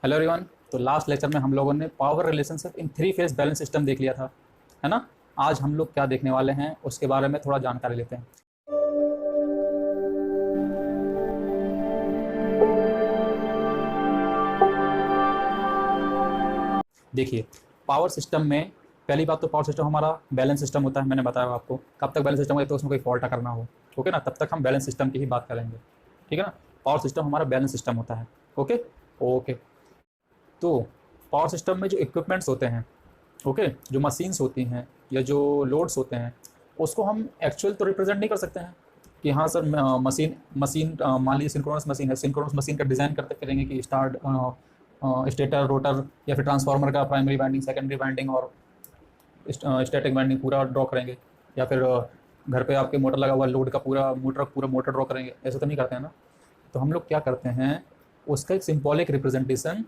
Hello everyone. तो last lecture में हम लोगों ने power relationship in three phase balance system देख लिया था, है ना। आज हम लोग क्या देखने वाले हैं उसके बारे में थोड़ा जानकारी लेते हैं। देखिए, पावर सिस्टम में पहली बात तो पावर सिस्टम हमारा बैलेंस सिस्टम होता है। मैंने बताया आपको कब तक बैलेंस सिस्टम होगा, तो उसमें कोई फॉल्ट करना हो, ओके ना, तब तक हम बैलेंस सिस्टम की ही बात करेंगे, ठीक है ना। पावर सिस्टम हमारा बैलेंस सिस्टम होता है। Okay okay. तो पावर सिस्टम में जो इक्विपमेंट्स होते हैं, ओके, जो मशीन्स होती हैं या जो लोड्स होते हैं, उसको हम एक्चुअल तो रिप्रेजेंट नहीं कर सकते हैं कि हाँ सर मशीन मशीन मान लीजिए सिंक्रोनस मशीन है, सिंक्रोनस मशीन का डिज़ाइन करते करेंगे कि स्टेटर रोटर या फिर ट्रांसफार्मर का प्राइमरी वाइंडिंग, सेकेंडरी वाइंडिंग और स्टैटिक वाइंडिंग पूरा ड्रॉ करेंगे, या फिर घर पे आपके मोटर लगा हुआ लोड का पूरा मोटर ड्रॉ करेंगे। ऐसे तो नहीं करते हैं ना। तो हम लोग क्या करते हैं, उसका एक सिंबॉलिक रिप्रेजेंटेशन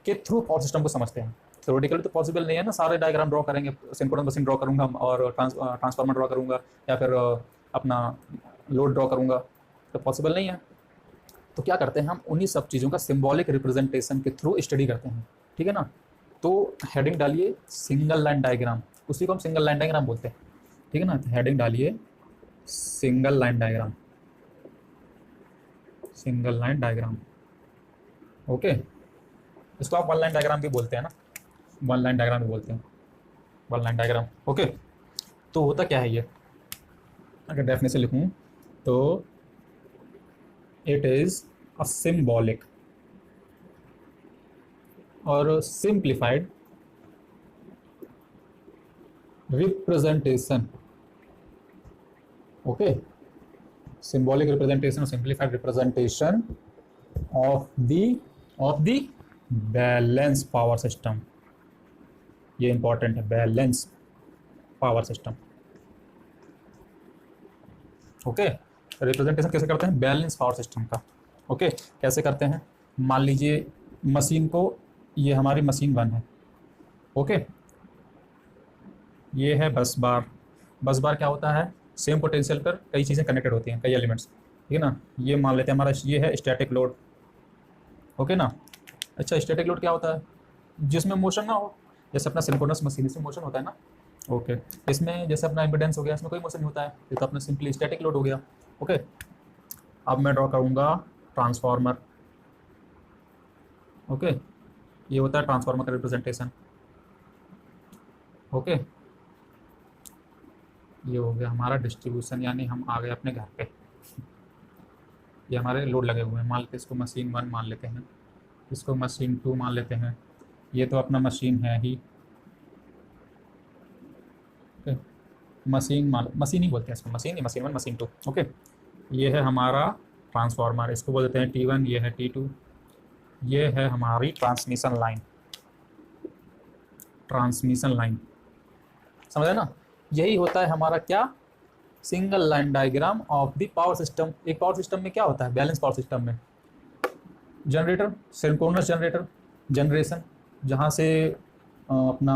के थ्रू पावर सिस्टम को समझते हैं। थ्योरेटिकली तो पॉसिबल नहीं है ना, सारे डायग्राम ड्रॉ करेंगे, सिंक्रोनस मशीन ड्रॉ करूंगा और ट्रांसफार्मर ड्रॉ करूंगा या फिर अपना लोड ड्रॉ करूंगा, तो पॉसिबल नहीं है। तो क्या करते हैं, हम उन्हीं सब चीज़ों का सिंबॉलिक रिप्रेजेंटेशन के थ्रू स्टडी करते हैं, ठीक है ना। तो हेडिंग डालिए सिंगल लाइन डायग्राम, उसी को हम सिंगल लाइन डायग्राम बोलते हैं, ठीक है ना। तो हेडिंग डालिए single line diagram, single line diagram, okay. इसको आप वन लाइन डायग्राम भी बोलते हैं ना, वन लाइन डायग्राम भी बोलते हैं, वन लाइन डायग्राम, ओके। तो होता क्या है ये, अगर डेफिनेशन लिखूं तो इट इज अ सिंबॉलिक और simplified representation, okay, symbolic representation और simplified representation of the balance power system. ये इंपॉर्टेंट है, balance power system, okay. Representation कैसे करते हैं बैलेंस पावर सिस्टम का, ओके। कैसे करते हैं, मान लीजिए मशीन को, ये हमारी मशीन वन है, ओके। ये है बस बार। बस बार क्या होता है, सेम पोटेंशियल पर कई चीज़ें कनेक्टेड होती हैं, कई एलिमेंट्स, ठीक है ना। ये मान लेते हैं हमारा ये है स्टैटिक लोड, ओके ना। अच्छा, स्टैटिक लोड क्या होता है, जिसमें मोशन ना हो, जैसे अपना सिंक्रोनस मशीन, इसमें मोशन होता है ना, ओके। इसमें जैसे अपना इम्पिडेंस हो गया, इसमें कोई मोशन नहीं होता है, ये तो अपना सिंपली स्टैटिक लोड हो गया, ओके। अब मैं ड्रॉ करूँगा ट्रांसफार्मर, ओके। ये होता है ट्रांसफार्मर का रिप्रेजेंटेशन, ओके। ये हो गया हमारा डिस्ट्रीब्यूशन, यानी हम आ गए अपने घर पे। ये हमारे लोड लगे हुए हैं, मान लेते हैं इसको मशीन वन मान लेते हैं, इसको मशीन टू मान लेते हैं। ये तो अपना मशीन है ही, ओके। मशीन ही बोलते हैं इसको, मशीन ही, machine one machine two, okay. ये है हमारा ट्रांसफार्मर, इसको बोलते हैं T1, ये है T2। ये है हमारी ट्रांसमिशन लाइन, ट्रांसमिशन लाइन, समझे ना। यही होता है हमारा क्या, single line diagram of the power system. एक पावर सिस्टम में क्या होता है, बैलेंस पावर सिस्टम में जनरेटर, सिंक्रोनस जनरेटर, जनरेशन, जहाँ से अपना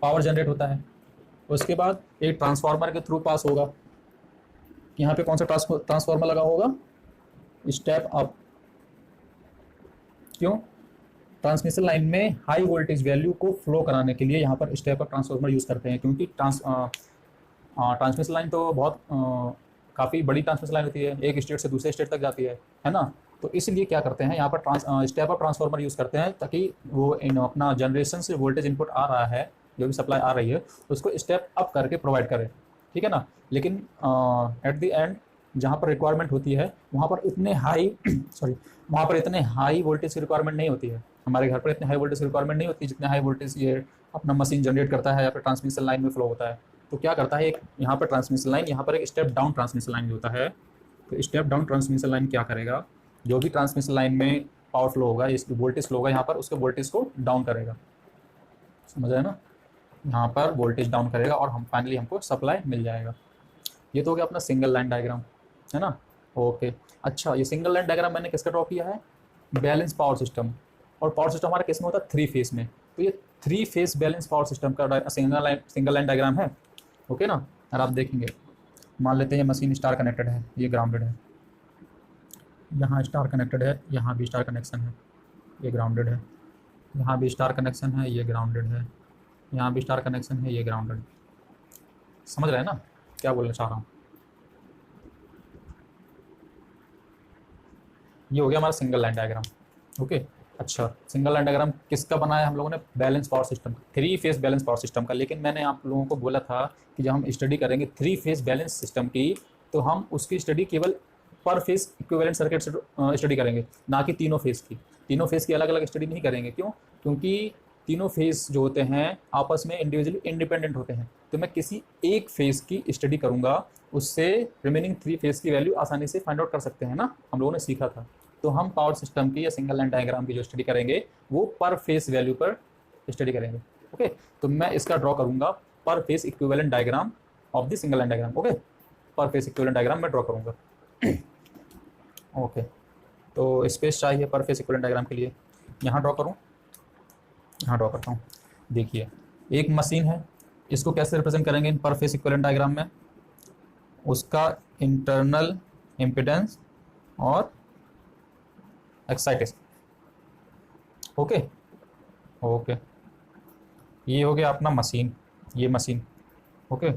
पावर जनरेट होता है। उसके बाद एक ट्रांसफार्मर के थ्रू पास होगा, यहाँ पे कौन सा ट्रांसफार्मर लगा होगा, स्टेप अप। क्यों, ट्रांसमिशन लाइन में हाई वोल्टेज वैल्यू को फ्लो कराने के लिए यहाँ पर स्टेप अप ट्रांसफार्मर यूज़ करते हैं, क्योंकि ट्रांसमिशन लाइन तो बहुत काफ़ी बड़ी ट्रांसमिशन लाइन होती है, एक स्टेट से दूसरे स्टेट तक जाती है ना। तो इसलिए क्या करते हैं, यहाँ पर स्टेप अप ट्रांसफार्मर यूज़ करते हैं, ताकि वो अपना जनरेशन से वोल्टेज इनपुट आ रहा है, जो भी सप्लाई आ रही है, उसको स्टेप अप करके प्रोवाइड करे, ठीक है ना। लेकिन एट द एंड जहाँ पर रिक्वायरमेंट होती है वहाँ पर इतने हाई वहाँ पर इतने हाई वोल्टेज की रिक्वायरमेंट नहीं होती है। हमारे घर पर इतने हाई वोल्टेज की रिक्वायरमेंट नहीं होती जितने हाई वोल्टेज ये अपना मशीन जनरेट करता है या फिर ट्रांसमिशन लाइन में फ्लो होता है। तो क्या करता है, एक यहाँ पर ट्रांसमिशन लाइन, यहाँ पर एक स्टेप डाउन ट्रांसमिशन लाइन होता है। तो स्टेप डाउन ट्रांसमिशन लाइन क्या करेगा, जो भी ट्रांसमिशन लाइन में पावर फ्लो होगा, इसकी वोल्टेज फ्लो होगा, यहाँ पर उसके वोल्टेज को डाउन करेगा, समझ आया ना। यहाँ पर वोल्टेज डाउन करेगा और हम फाइनली हमको सप्लाई मिल जाएगा। ये तो हो गया अपना सिंगल लाइन डायग्राम, है ना, ओके। अच्छा, ये सिंगल लाइन डायग्राम मैंने किसका ड्रॉ किया है, बैलेंस पावर सिस्टम। और पावर सिस्टम हमारा किस में होता है, थ्री फेस में। तो ये three phase balance power system का सिंगल लाइन डायग्राम है, ओके ना। और आप देखेंगे, मान लेते हैं ये मशीन स्टार कनेक्टेड है, ये ग्राउंडेड है, यहाँ स्टार कनेक्टेड है, यहाँ भी स्टार कनेक्शन है, ये ग्राउंडेड है, यहाँ भी स्टार कनेक्शन है, ये ग्राउंडेड है, यहाँ भी स्टार कनेक्शन है, ये ग्राउंडेड। समझ रहे हैं ना क्या बोलना चाह रहा हूँ? ये हो गया हमारा सिंगल लाइन डायग्राम। ओके, अच्छा, सिंगल लाइन डायग्राम किसका बनाया हम लोगों ने? Balance power system, three phase balance power system का। लेकिन मैंने आप लोगों को बोला था कि जब हम स्टडी करेंगे थ्री फेज बैलेंस सिस्टम की, तो हम उसकी स्टडी केवल पर फेज इक्विवेलेंट सर्किट से स्टडी करेंगे, ना कि तीनों फेज की। तीनों फेज की अलग अलग स्टडी नहीं करेंगे। क्यों? क्योंकि तीनों फेज जो होते हैं आपस में इंडिविजुअली इंडिपेंडेंट होते हैं। तो मैं किसी एक फेज की स्टडी करूंगा, उससे रिमेनिंग थ्री फेज की वैल्यू आसानी से फाइंड आउट कर सकते हैं ना, हम लोगों ने सीखा था। तो हम पावर सिस्टम की या सिंगल लाइन डायग्राम की जो स्टडी करेंगे वो पर फेस वैल्यू पर स्टडी करेंगे। ओके, तो मैं इसका ड्रॉ करूंगा पर face equivalent diagram of the single line diagram. Okay, पर फेस इक्विवेलेंट डायग्राम मैं ड्रॉ करूंगा। ओके, तो स्पेस चाहिए पर फेस इक्विवेलेंट डायग्राम के लिए। यहाँ ड्रॉ करूँ, यहाँ ड्रॉ करता हूँ। देखिए, एक मशीन है, इसको कैसे रिप्रेजेंट करेंगे इन पर फेस इक्विवेलेंट डायग्राम में? उसका इंटरनल इम्पिडेंस और एक्साइटेशन। ओके ओके, ये हो गया अपना मशीन, ये machine. Okay,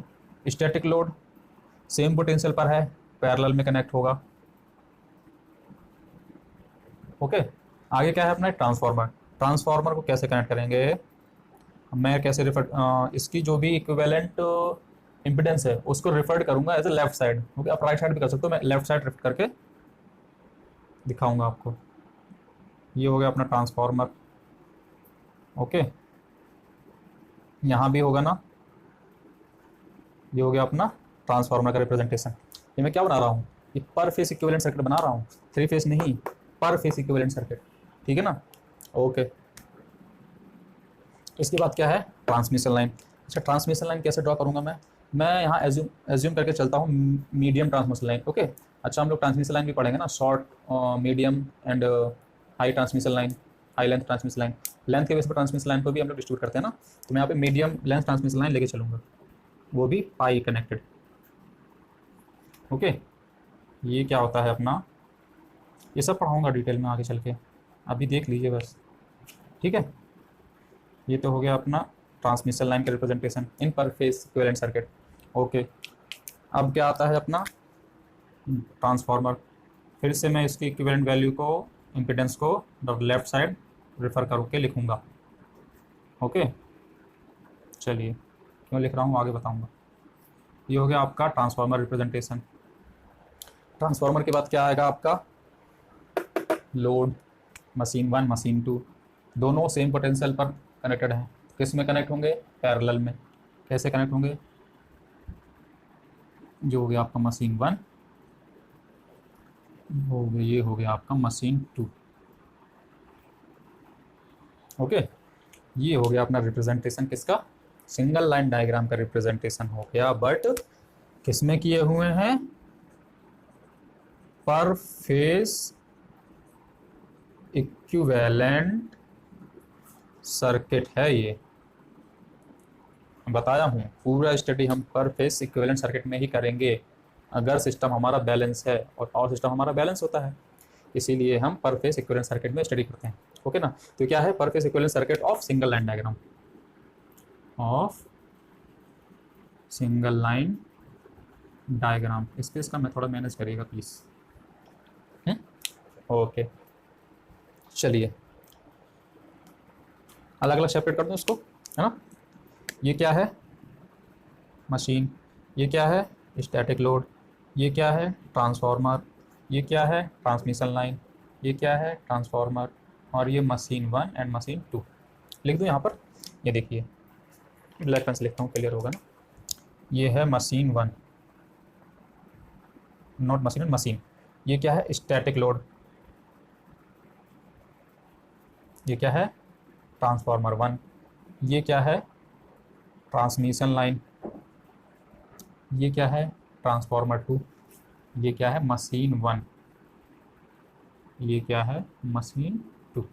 static load same potential पर है, पैरेलल में कनेक्ट होगा। ओके, आगे क्या है अपना ट्रांसफार्मर। ट्रांसफार्मर को कैसे कनेक्ट करेंगे? मैं कैसे रिफर इसकी जो भी इक्विवेलेंट इम्पिडेंस है उसको रिफर्ड करूंगा as a left side. Okay, आप राइट साइड भी कर सकते हो, मैं लेफ्ट साइड रिफर करके दिखाऊंगा आपको। ये हो गया अपना ट्रांसफार्मर। ओके, यहाँ भी होगा ना, ये हो गया अपना ट्रांसफार्मर का रिप्रेजेंटेशन। ये मैं क्या बना रहा हूँ? ये पर फेस इक्विवेलेंट सर्किट बना रहा हूँ, थ्री फेस नहीं, पर फेस इक्विवेलेंट सर्किट। ठीक है ना? ओके, इसके बाद क्या है? Transmission line. अच्छा, ट्रांसमिशन लाइन कैसे ड्रॉ करूँगा मैं यहाँ एज्यूम करके चलता हूँ मीडियम ट्रांसमिशन लाइन। ओके, अच्छा, हम लोग ट्रांसमिशन लाइन भी पढ़ेंगे ना, short, medium and high transmission line, high length transmission line. Length के बेस पर ट्रांसमिशन लाइन को भी हम लोग डिस्ट्रीब्यूट करते हैं ना, तो मैं यहाँ पे मीडियम लेंथ ट्रांसमिशन लाइन लेके चलूँगा, वो भी पाई कनेक्टेड। ओके, ये क्या होता है अपना, ये सब पढ़ाऊँगा डिटेल में आगे चल के, अभी देख लीजिए बस। ठीक है, ये तो हो गया अपना ट्रांसमिशन लाइन का रिप्रेजेंटेशन इन पर फेस इक्विवेलेंट सर्किट। ओके, अब क्या आता है अपना ट्रांसफार्मर। फिर से मैं इसकी इक्विवेलेंट वैल्यू को, इम्पिडेंस को लेफ्ट साइड रेफर करके लिखूंगा। ओके, चलिए, क्यों लिख रहा हूँ आगे बताऊंगा। ये हो गया आपका ट्रांसफार्मर रिप्रेजेंटेशन। ट्रांसफार्मर के बाद क्या आएगा आपका? लोड, मशीन 1 मशीन 2, दोनों सेम पोटेंशियल पर कनेक्टेड हैं। किस में कनेक्ट होंगे? पैरेलल में। कैसे कनेक्ट होंगे? जो हो गया आपका मशीन 1 हो गया, ये हो गया आपका मशीन 2। ओके, ये हो गया अपना रिप्रेजेंटेशन किसका? सिंगल लाइन डायग्राम का रिप्रेजेंटेशन हो गया, बट किस में किए हुए हैं? पर फेस इक्विवेलेंट सर्किट है। ये बताया हूँ, पूरा स्टडी हम पर फेस इक्विवेलेंट सर्किट में ही करेंगे अगर सिस्टम हमारा बैलेंस है, और पावर सिस्टम हमारा बैलेंस होता है, इसीलिए हम पर फेस इक्विवेलेंट सर्किट में स्टडी करते हैं। ओके ना? तो क्या है पर face equivalent circuit of single line diagram, of single line diagram. Space का मैं थोड़ा मैनेज करिएगा प्लीज। ओके, चलिए अलग अलग सेपरेट कर दूं इसको, है ना? ये क्या है? मशीन। ये क्या है? Static load. ये क्या है? ट्रांसफार्मर। ये क्या है? Transmission line. ये क्या है? ट्रांसफार्मर। और ये मशीन 1 एंड मशीन 2 लिख दूँ यहाँ पर। ये देखिए, ब्लैक पेन से लिखता हूँ, क्लियर होगा ना? ये है मशीन 1, नॉट मशीन, मशीन। ये क्या है? Static load. ये क्या है? ट्रांसफार्मर 1। ये क्या है? Transmission line. ये क्या है? ट्रांसफार्मर 2। ये क्या है? मशीन 1। ये क्या है? मशीन 2।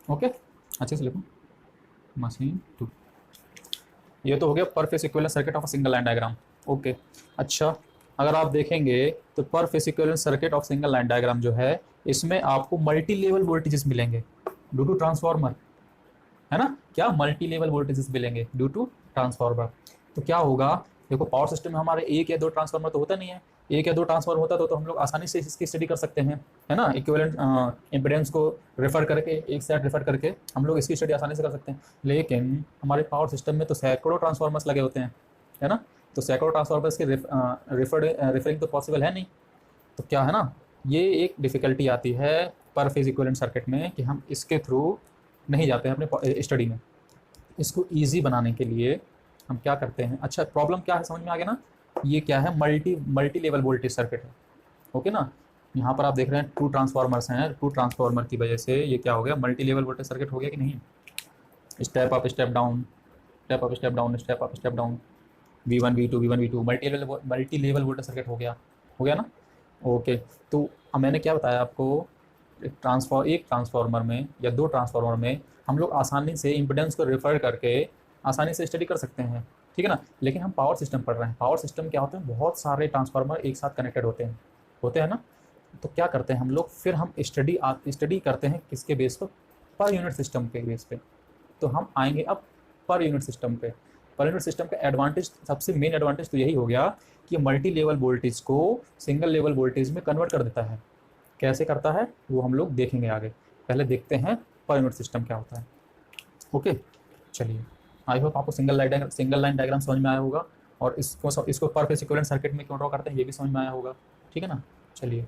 ओके, अच्छे से लिखो, मशीन 2। ये तो हो गया पर face equivalent circuit of a single line diagram. Okay, अच्छा, अगर आप देखेंगे तो पर face equivalent circuit of single line diagram जो है इसमें आपको मल्टी लेवल वोल्टेजेस मिलेंगे ड्यू टू ट्रांसफार्मर, है ना, क्या मल्टी लेवल वोल्टेजेस मिलेंगे ड्यू टू ट्रांसफार्मर। तो क्या होगा, देखो पावर सिस्टम में हमारे एक या दो ट्रांसफार्मर तो होता नहीं है, एक या दो ट्रांसफार्मर होता तो हम लोग आसानी से इसकी स्टडी कर सकते हैं, है ना, इक्विवेलेंट इम्पीडेंस को रेफर करके, एक साइड रेफर करके हम लोग इसकी स्टडी आसानी से कर सकते हैं। लेकिन हमारे पावर सिस्टम में तो सैकड़ों ट्रांसफार्मर्स लगे होते हैं, है ना, तो सैकड़ों ट्रांसफार्मर्स के रेफरिंग तो पॉसिबल है नहीं। तो क्या है ना, ये एक डिफ़िकल्टी आती है पर फेज इक्विवेलेंट सर्किट में कि हम इसके थ्रू नहीं जाते हैं अपने स्टडी में। इसको ईजी बनाने के लिए हम क्या करते हैं, अच्छा प्रॉब्लम क्या है समझ में आ गया ना, ये क्या है, मल्टी लेवल वोल्टेज सर्किट है, ओके ना। यहाँ पर आप देख रहे हैं 2 ट्रांसफार्मर्स हैं, 2 ट्रांसफार्मर की वजह से ये क्या हो गया, मल्टी लेवल वोल्टेज सर्किट हो गया कि नहीं। Step up step down, step up step down, step up step down, V1 V2 V1 V2 multi level voltage circuit हो गया ना। ओके, तो अब मैंने क्या बताया आपको, एक ट्रांसफार्मर में या 2 ट्रांसफार्मर में हम लोग आसानी से इम्पीडेंस को रेफर करके आसानी से स्टडी कर सकते हैं, ठीक है ना। लेकिन हम पावर सिस्टम पढ़ रहे हैं, पावर सिस्टम क्या होते हैं, बहुत सारे ट्रांसफार्मर एक साथ कनेक्टेड होते हैं ना। तो क्या करते हैं हम लोग, फिर हम स्टडी करते हैं किसके बेस पर यूनिट सिस्टम के बेस पे। तो हम आएंगे अब पर यूनिट सिस्टम पे। पर यूनिट सिस्टम का एडवांटेज, सबसे मेन एडवांटेज तो यही हो गया कि मल्टी लेवल वोल्टेज को सिंगल लेवल वोल्टेज में कन्वर्ट कर देता है। कैसे करता है वो हम लोग देखेंगे आगे, पहले देखते हैं पर यूनिट सिस्टम क्या होता है। ओके, चलिए, आई होप आपको सिंगल लाइन डायग्राम समझ में आया होगा और इसको पर फेज इक्विवेलेंट सर्किट में क्यों ड्रॉ करते हैं ये भी समझ में आया होगा, ठीक है ना। चलिए